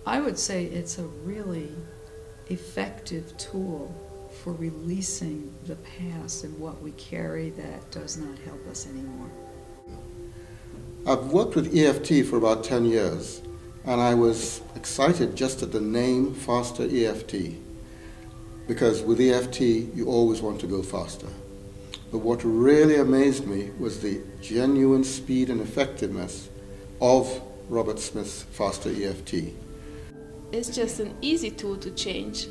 I would say it's a really effective tool for releasing the past and what we carry that does not help us anymore. I've worked with EFT for about 10 years, and I was excited just at the name Faster EFT, because with EFT you always want to go faster. But what really amazed me was the genuine speed and effectiveness of Robert Smith's Faster EFT. It's just an easy tool to change.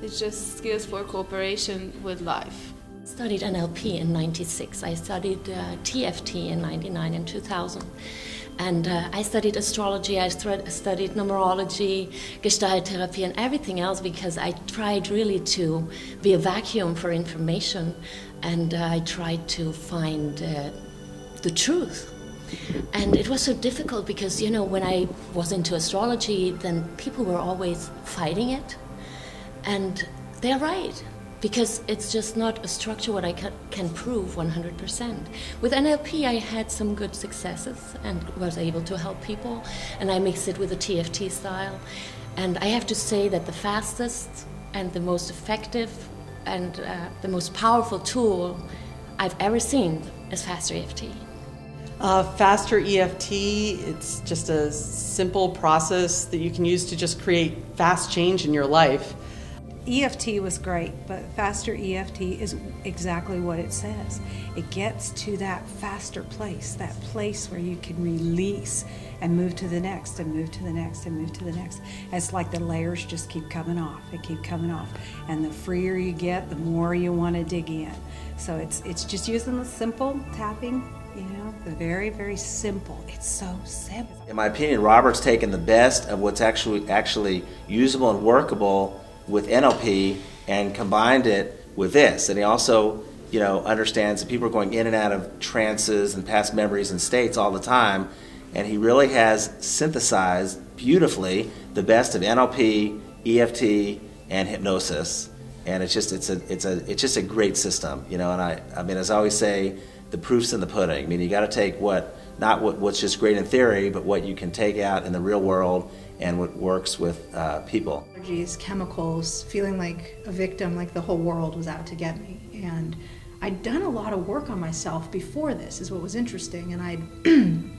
It's just skills for cooperation with life. I studied NLP in '96. I studied TFT in '99 and 2000. And I studied astrology, I studied numerology, Gestalt therapy, and everything else because I tried really to be a vacuum for information, and I tried to find the truth. And it was so difficult because, you know, when I was into astrology, then people were always fighting it. And they're right, because it's just not a structure what I can prove 100%. With NLP, I had some good successes and was able to help people, and I mixed it with the TFT style. And I have to say that the fastest and the most effective and the most powerful tool I've ever seen is Faster EFT. Faster EFT, it's just a simple process that you can use to just create fast change in your life. EFT was great, but Faster EFT is exactly what it says. It gets to that faster place, that place where you can release and move to the next and move to the next and move to the next. It's like the layers just keep coming off, they keep coming off. And the freer you get, the more you want to dig in. So it's just using the simple tapping, you know, the very, very simple. It's so simple. In my opinion, Robert's taken the best of what's actually usable and workable with NLP and combined it with this. And he also, you know, understands that people are going in and out of trances and past memories and states all the time, and he really has synthesized beautifully the best of NLP, EFT, and hypnosis. And it's just a great system, you know. And I mean, as I always say, the proof's in the pudding. I mean, you got to take what's just great in theory, but what you can take out in the real world and what works with people. Allergies, chemicals, feeling like a victim, like the whole world was out to get me. And I'd done a lot of work on myself before this, is what was interesting, and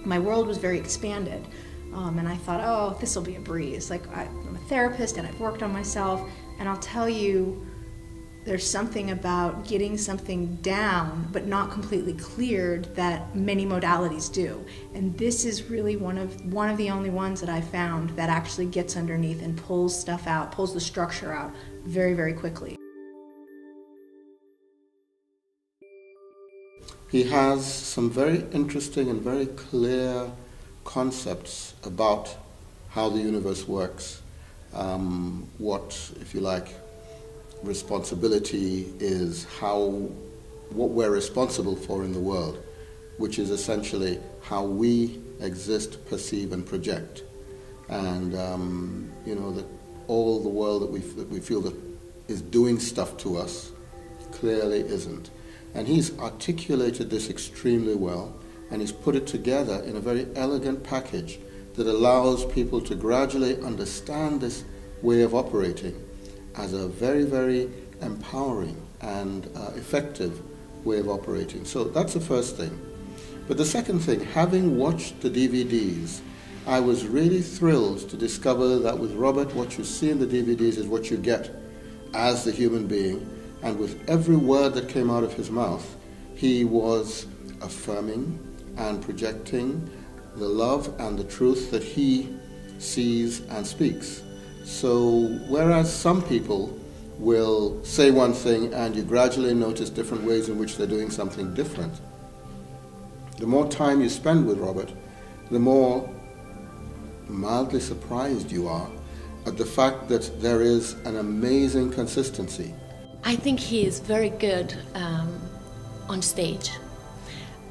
my world was very expanded. And I thought, oh, this will be a breeze. Like, I'm a therapist and I've worked on myself, and I'll tell you, there's something about getting something down but not completely cleared that many modalities do. And this is really one of the only ones that I found that actually gets underneath and pulls stuff out, pulls the structure out very, very quickly. He has some very interesting and very clear concepts about how the universe works, what, if you like, responsibility is, what we're responsible for in the world, which is essentially how we exist, perceive, and project. And you know, that all the world that we feel that is doing stuff to us clearly isn't. And he's articulated this extremely well, and he's put it together in a very elegant package that allows people to gradually understand this way of operating as a very, very empowering and effective way of operating. So that's the first thing. But the second thing, having watched the DVDs, I was really thrilled to discover that with Robert, what you see in the DVDs is what you get as the human being. And with every word that came out of his mouth, he was affirming and projecting the love and the truth that he sees and speaks. So whereas some people will say one thing and you gradually notice different ways in which they're doing something different, the more time you spend with Robert, the more mildly surprised you are at the fact that there is an amazing consistency. I think he is very good on stage.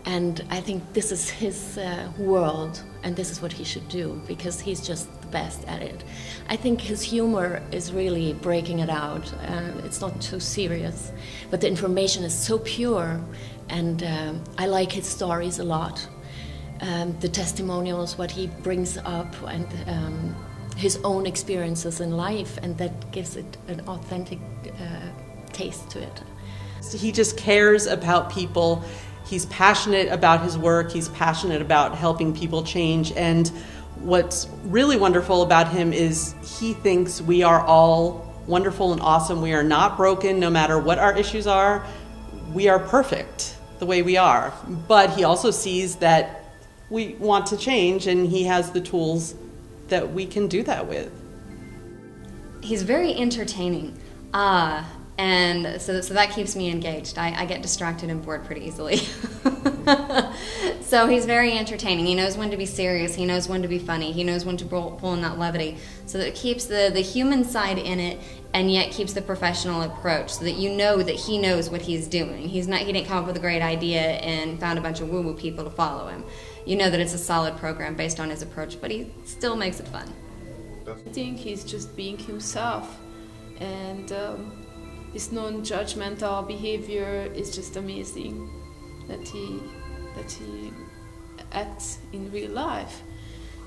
And I think this is his world, and this is what he should do, because he's just the best at it. I think his humor is really breaking it out. It's not too serious, but the information is so pure, and I like his stories a lot. The testimonials, what he brings up, and his own experiences in life, and that gives it an authentic taste to it. He just cares about people. He's passionate about his work. He's passionate about helping people change. And what's really wonderful about him is he thinks we are all wonderful and awesome. We are not broken, no matter what our issues are. We are perfect the way we are. But he also sees that we want to change, and he has the tools that we can do that with. He's very entertaining. And so that keeps me engaged. I get distracted and bored pretty easily. So he's very entertaining. He knows when to be serious. He knows when to be funny. He knows when to pull in that levity. So that it keeps the human side in it, and yet keeps the professional approach, so that you know that he knows what he's doing. He didn't come up with a great idea and found a bunch of woo-woo people to follow him. You know that it's a solid program based on his approach, but he still makes it fun. I think he's just being himself, and his non-judgmental behavior is just amazing. That he acts in real life,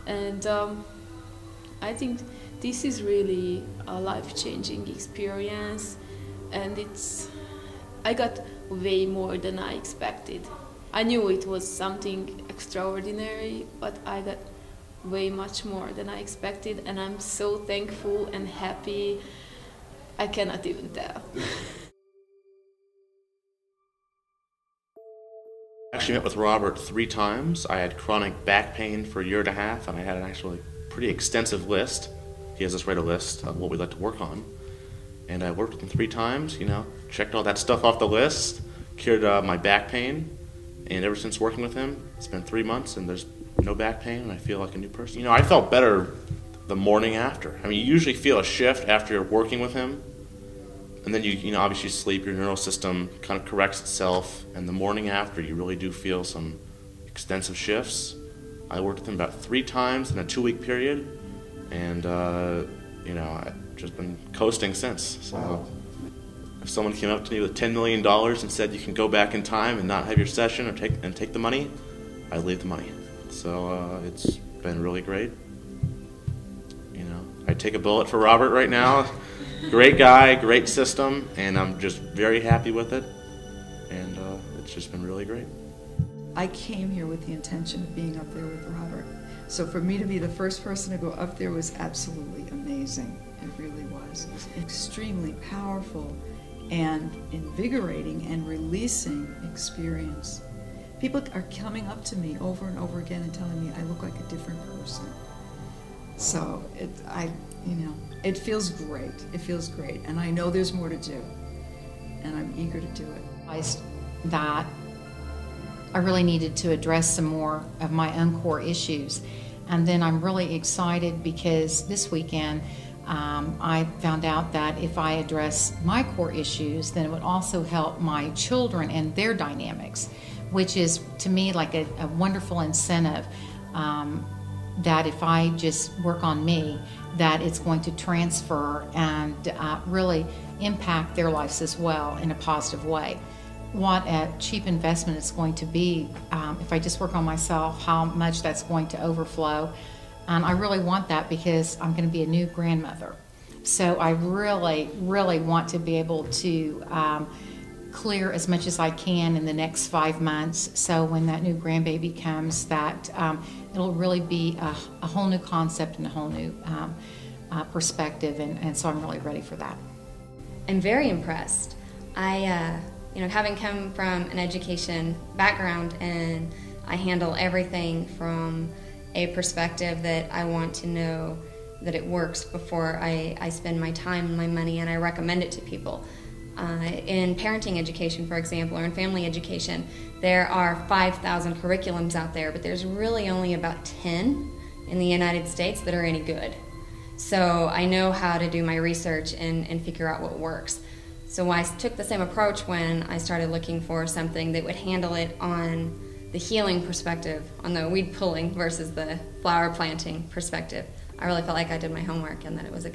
and I think this is really a life-changing experience, and I got way more than I expected. I knew it was something extraordinary, but I got way much more than I expected, and I'm so thankful and happy. I cannot even tell. I actually met with Robert 3 times. I had chronic back pain for a year and a half, and I had an actually pretty extensive list. He has us write a list of what we'd like to work on. And I worked with him 3 times, checked all that stuff off the list, cured my back pain, and ever since working with him, it's been 3 months and there's no back pain, and I feel like a new person. I felt better the morning after. I mean, you usually feel a shift after you're working with him, and then you obviously sleep, your neural system kind of corrects itself, and the morning after you really do feel some extensive shifts. I worked with him about 3 times in a 2-week period, and I've just been coasting since. So if someone came up to me with $10 million and said you can go back in time and not have your session or take the money, I'd leave the money. So it's been really great. I'd take a bullet for Robert right now. Great guy, great system, and I'm just very happy with it, and it's just been really great. I came here with the intention of being up there with Robert. So for me to be the first person to go up there was absolutely amazing. It really was. It was extremely powerful and invigorating and releasing experience. People are coming up to me over and over again and telling me I look like a different person. So it feels great. It feels great, and I know there's more to do, and I'm eager to do it. That I really needed to address some more of my own core issues, and then I'm really excited because this weekend I found out that if I address my core issues, then it would also help my children and their dynamics, which is to me like a wonderful incentive. That if I just work on me, that it's going to transfer and really impact their lives as well in a positive way. What a cheap investment it's going to be if I just work on myself, how much that's going to overflow. And I really want that because I'm going to be a new grandmother. So I really, really want to be able to clear as much as I can in the next 5 months, so when that new grandbaby comes, that it'll really be a whole new concept and a whole new perspective, and so I'm really ready for that. I'm very impressed. I, having come from an education background, and I handle everything from a perspective that I want to know that it works before I spend my time and my money, and I recommend it to people. In parenting education, for example, or in family education, there are 5,000 curriculums out there, but there's really only about 10 in the United States that are any good. So I know how to do my research and figure out what works. So I took the same approach when I started looking for something that would handle it on the healing perspective, on the weed pulling versus the flower planting perspective. I really felt like I did my homework and that it was a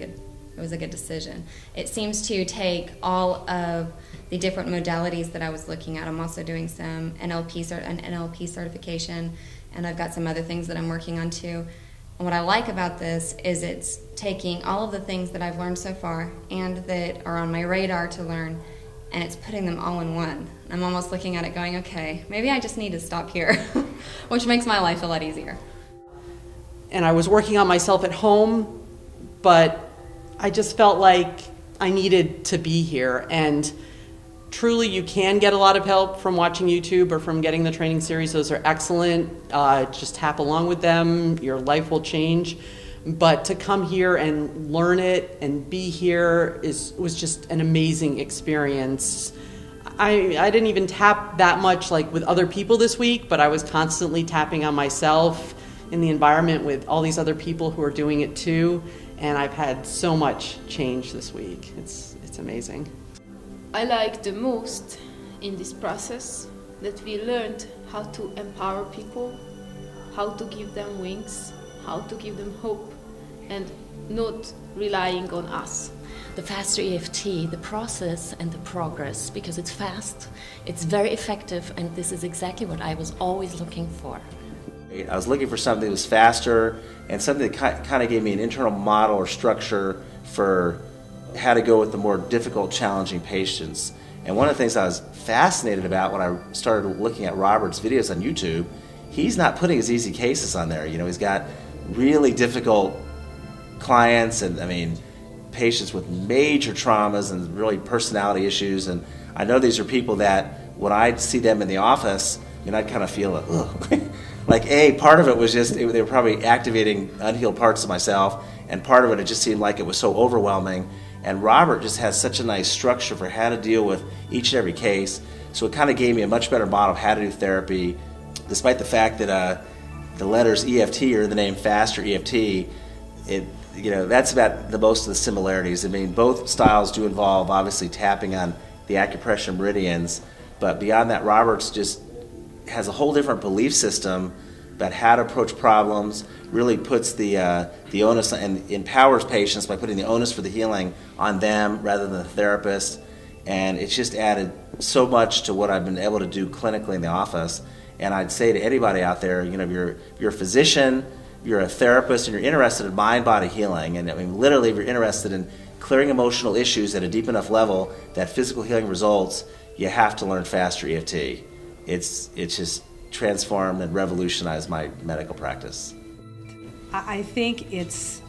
good decision. It seems to take all of the different modalities that I was looking at. I'm also doing some an NLP certification, and I've got some other things that I'm working on too. And what I like about this is it's taking all of the things that I've learned so far and that are on my radar to learn, and it's putting them all in one. I'm almost looking at it going, okay, maybe I just need to stop here, which makes my life a lot easier. And I was working on myself at home, but I just felt like I needed to be here. And truly, you can get a lot of help from watching YouTube or from getting the training series. Those are excellent. Just tap along with them. Your life will change. But to come here and learn it and be here was just an amazing experience. I didn't even tap that much like with other people this week, but I was constantly tapping on myself in the environment with all these other people who are doing it too. And I've had so much change this week. It's amazing. I like the most in this process that we learned how to empower people, how to give them wings, how to give them hope, and not relying on us. The Faster EFT, the process and the progress, because it's fast, it's very effective, and this is exactly what I was always looking for. I was looking for something that was faster and something that kind of gave me an internal model or structure for how to go with the more difficult, challenging patients. And one of the things I was fascinated about when I started looking at Robert's videos on YouTube, he's not putting his easy cases on there. You know, he's got really difficult clients and, I mean, patients with major traumas and really personality issues. And I know these are people that when I'd see them in the office, I mean, I'd kind of feel like, ugh. Like, part of it was just, they were probably activating unhealed parts of myself, and part of it just seemed like it was so overwhelming. And Robert just has such a nice structure for how to deal with each and every case. So it kind of gave me a much better model of how to do therapy, despite the fact that the letters EFT or the name Faster EFT, that's about the most of the similarities. I mean, both styles do involve obviously tapping on the acupressure meridians, but beyond that, Robert's just has a whole different belief system about how to approach problems, really puts the onus and empowers patients by putting the onus for the healing on them rather than the therapist. And it's just added so much to what I've been able to do clinically in the office. And I'd say to anybody out there, if you're a physician, you're a therapist, and you're interested in mind-body healing, and I mean, literally if you're interested in clearing emotional issues at a deep enough level that physical healing results, you have to learn Faster EFT. It's just transformed and revolutionized my medical practice. I think it's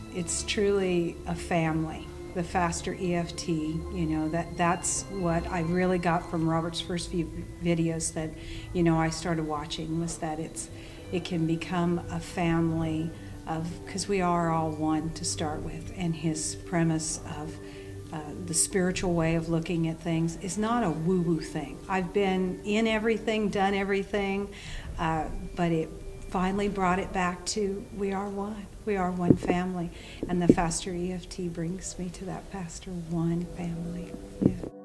truly a family, the Faster EFT. That's what I really got from Robert's first few videos that I started watching, was that it can become a family because we are all one to start with, and his premise of the spiritual way of looking at things is not a woo-woo thing. I've been in everything, done everything, but it finally brought it back to we are one. We are one family, and the Faster EFT brings me to that Faster One family. Yeah.